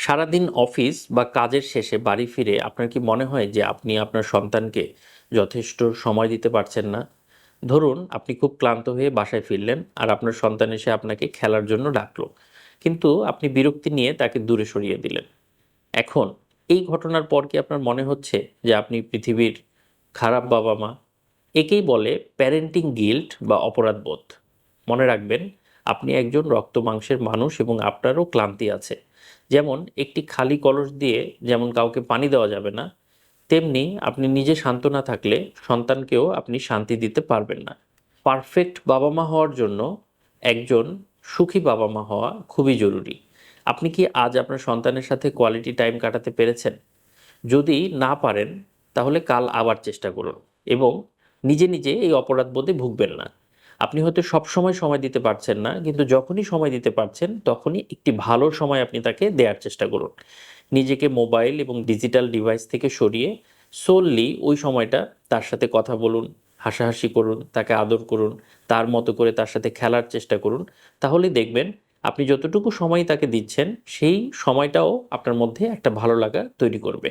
সারাদিন অফিস বা কাজের শেষে বাড়ি ফিরে আপনার কি মনে হয় যে আপনি আপনার সন্তানকে যথেষ্ট সময় দিতে পারছেন না? ধরুন আপনি খুব ক্লান্ত হয়ে বাসায় ফিরলেন আর আপনার সন্তান এসে আপনাকে খেলার জন্য ডাকলো। কিন্তু আপনি বিরক্তি নিয়ে তাকে দূরে সরিয়ে দিলেন। এখন এই ঘটনার পর কি আপনার মনে হচ্ছে যে আপনি পৃথিবীর খারাপ বাবা-মা? একেই বলে প্যারেন্টিং গিল্ট বা অপরাধবোধ। মনে রাখবেন, আপনি একজন রক্ত মাংসের মানুষ এবং আপনারও ক্লান্তি আছে। যেমন একটি খালি কলস দিয়ে যেমন কাউকে পানি দেওয়া যাবে না, তেমনি আপনি নিজে শান্ত না থাকলে সন্তানকেও আপনি শান্তি দিতে পারবেন না। পারফেক্ট বাবা-মা হওয়ার জন্য একজন সুখী বাবা-মা হওয়া খুবই জরুরি। আপনি কি আজ আপনার সন্তানের সাথে কোয়ালিটি টাইম কাটাতে পেরেছেন? যদি না পারেন, তাহলে কাল আবার চেষ্টা করুন এবং নিজে, নিজে এই অপরাধবোধে ভুগবেন না। আপনি হয়তো সবসময় সময় দিতে পারছেন না, কিন্তু যখনই সময় দিতে পারছেন, তখনই একটি ভালো সময় আপনি তাকে দেয়ার চেষ্টা করুন। নিজেকে মোবাইল এবং ডিজিটাল ডিভাইস থেকে সরিয়ে solely ওই সময়টা তার সাথে কথা বলুন, হাসাহাসি করুন, তাকে আদর করুন, তার মতো করে তার সাথে খেলার চেষ্টা করুন। তাহলেই দেখবেন আপনি যতটুকু সময় তাকে দিচ্ছেন, সেই সময়টাও আপনার মধ্যে একটা ভালো লাগা তৈরি করবে।